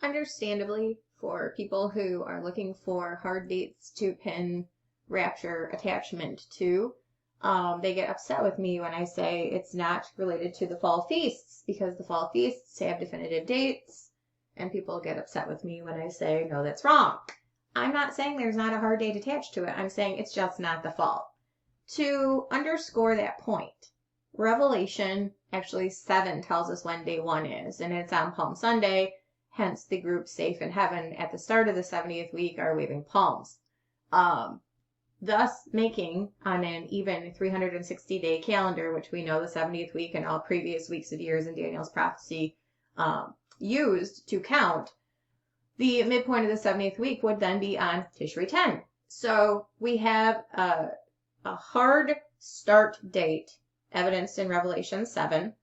understandably, for people who are looking for hard dates to pin rapture attachment to, they get upset with me when I say it's not related to the fall feasts, because the fall feasts have definitive dates, and people get upset with me when I say, no, that's wrong. I'm not saying there's not a hard date attached to it. I'm saying it's just not the fall. To underscore that point, Revelation actually 7 tells us when day 1 is, and it's on Palm Sunday. Hence, the group safe in heaven at the start of the 70th week are waving palms. Thus making, on an even 360-day calendar, which we know the 70th week and all previous weeks of years in Daniel's prophecy used to count, the midpoint of the 70th week would then be on Tishri 10. So we have a hard start date, evidenced in Revelation 7,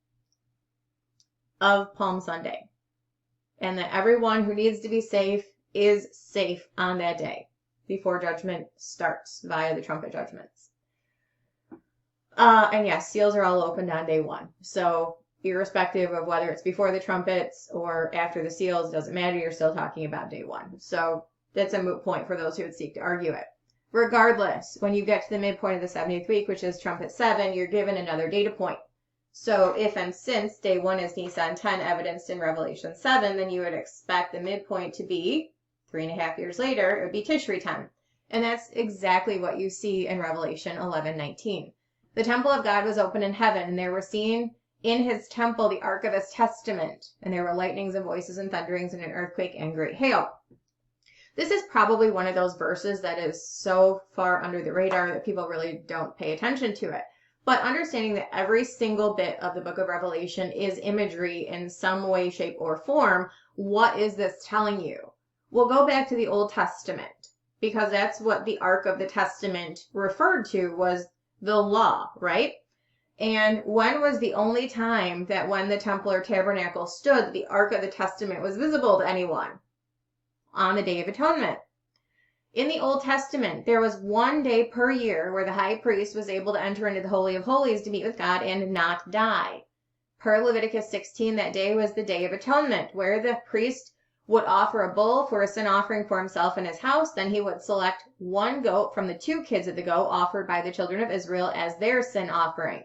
of Palm Sunday. And that everyone who needs to be safe is safe on that day before judgment starts via the trumpet judgments. And yes, seals are all opened on day 1. So irrespective of whether it's before the trumpets or after the seals, doesn't matter, you're still talking about day 1. So that's a moot point for those who would seek to argue it. Regardless, when you get to the midpoint of the 70th week, which is trumpet 7, you're given another data point. So if and since day 1 is Nisan 10, evidenced in Revelation 7, then you would expect the midpoint to be 3.5 years later, it would be Tishri 10. And that's exactly what you see in Revelation 11:19. The temple of God was open in heaven, and there were seen in his temple the ark of his testament, and there were lightnings and voices and thunderings and an earthquake and great hail. This is probably one of those verses that is so far under the radar that people really don't pay attention to it. But understanding that every single bit of the book of Revelation is imagery in some way, shape, or form, what is this telling you? We'll go back to the Old Testament, because that's what the Ark of the Testament referred to, was the law, right? And when was the only time that when the temple or tabernacle stood, the Ark of the Testament was visible to anyone? On the Day of Atonement. In the Old Testament, there was 1 day per year where the high priest was able to enter into the Holy of Holies to meet with God and not die. Per Leviticus 16, that day was the Day of Atonement, where the priest would offer a bull for a sin offering for himself and his house. Then he would select 1 goat from the 2 kids of the goat offered by the children of Israel as their sin offering.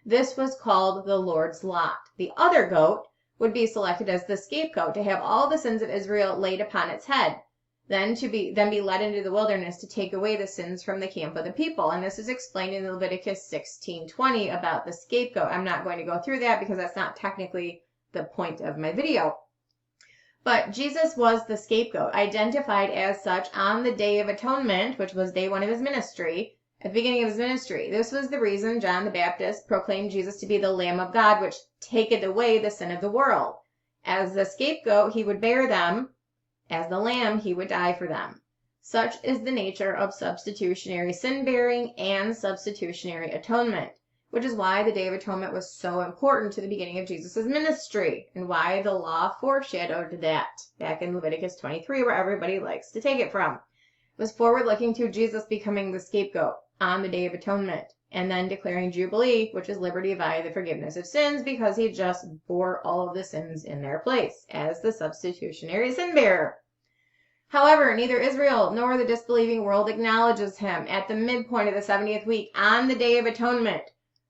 This was called the Lord's lot. The other goat would be selected as the scapegoat to have all the sins of Israel laid upon its head, then be led into the wilderness to take away the sins from the camp of the people. And this is explained in Leviticus 16:20 about the scapegoat. I'm not going to go through that because that's not technically the point of my video. But Jesus was the scapegoat, identified as such on the Day of Atonement, which was day 1 of his ministry. At the beginning of his ministry, this was the reason John the Baptist proclaimed Jesus to be the Lamb of God, which taketh away the sin of the world. As the scapegoat, he would bear them. As the Lamb, he would die for them. Such is the nature of substitutionary sin-bearing and substitutionary atonement, which is why the Day of Atonement was so important to the beginning of Jesus' ministry, and why the law foreshadowed that back in Leviticus 23, where everybody likes to take it from. It was forward-looking to Jesus becoming the scapegoat on the Day of Atonement, and then declaring Jubilee, which is liberty via the forgiveness of sins, because he just bore all of the sins in their place as the substitutionary sin bearer. However, neither Israel nor the disbelieving world acknowledges him. At the midpoint of the 70th week, on the Day of Atonement,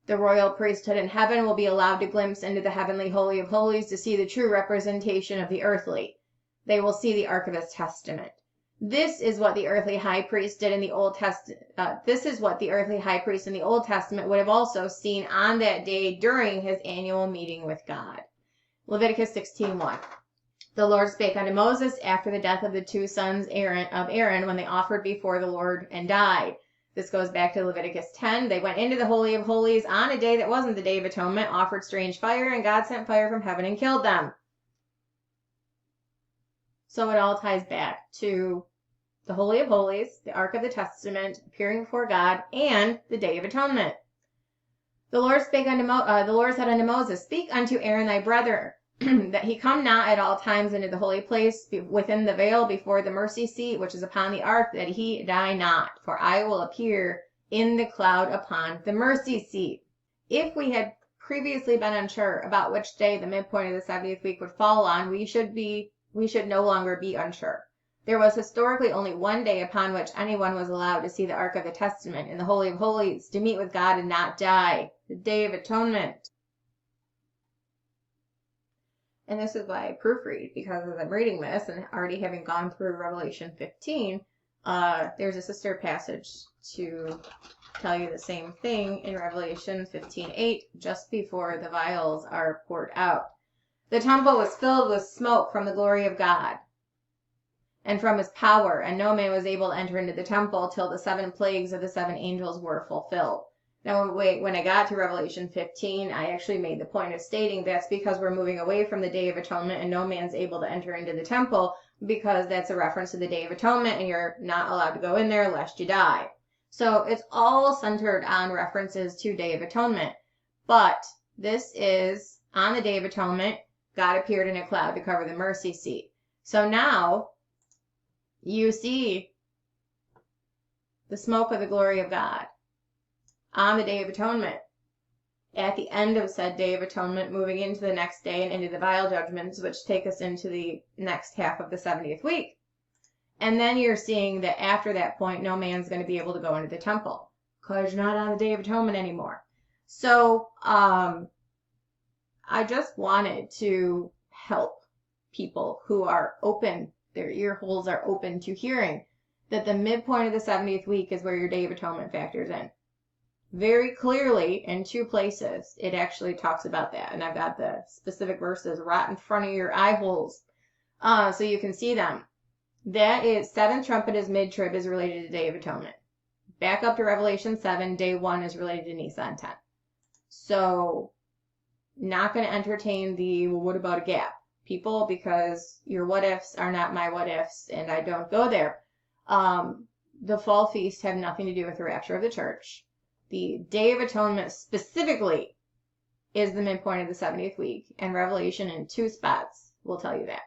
the royal priesthood in heaven will be allowed to glimpse into the heavenly Holy of Holies to see the true representation of the earthly. They will see the Ark of his Testament. This is what the earthly high priest did in the Old Testament. This is what the earthly high priest in the Old Testament would have also seen on that day during his annual meeting with God. Leviticus 16:1. The Lord spake unto Moses after the death of the 2 sons of Aaron when they offered before the Lord and died. This goes back to Leviticus 10. They went into the Holy of Holies on a day that wasn't the Day of Atonement, offered strange fire, and God sent fire from heaven and killed them. So it all ties back to the Holy of Holies, the Ark of the Testament, appearing before God, and the Day of Atonement. The Lord said unto Moses, Speak unto Aaron thy brother, that he come not at all times into the holy place within the veil before the mercy seat which is upon the ark, that he die not. For I will appear in the cloud upon the mercy seat. If we had previously been unsure about which day the midpoint of the 70th week would fall on, we should be we should no longer be unsure. There was historically only one day upon which anyone was allowed to see the Ark of the Testament in the Holy of Holies, to meet with God and not die, the Day of Atonement. And this is why I proofread, because as I'm reading this and already having gone through Revelation 15, there's a sister passage to tell you the same thing in Revelation 15:8, just before the vials are poured out. The temple was filled with smoke from the glory of God and from his power, and no man was able to enter into the temple till the 7 plagues of the 7 angels were fulfilled. Now, when I got to Revelation 15, I actually made the point of stating that's because we're moving away from the Day of Atonement and no man's able to enter into the temple, because that's a reference to the Day of Atonement and you're not allowed to go in there lest you die. So it's all centered on references to Day of Atonement. But this is on the Day of Atonement, God appeared in a cloud to cover the mercy seat. So now you see the smoke of the glory of God on the Day of Atonement. At the end of said Day of Atonement, moving into the next day and into the vial judgments, which take us into the next half of the 70th week. And then you're seeing that after that point, no man's going to be able to go into the temple because you're not on the Day of Atonement anymore. So I just wanted to help people who are open, their ear holes are open to hearing that the midpoint of the 70th week is where your Day of Atonement factors in. Very clearly, in 2 places, it actually talks about that. And I've got the specific verses right in front of your eye holes, so you can see them. That is, 7th trumpet is mid-trib, is related to Day of Atonement. Back up to Revelation 7, Day 1 is related to Nisan 10. So, not going to entertain the, well, what about a gap, people, because your what-ifs are not my what-ifs, and I don't go there. The fall feasts have nothing to do with the rapture of the church. The Day of Atonement specifically is the midpoint of the 70th week, and Revelation in 2 spots will tell you that.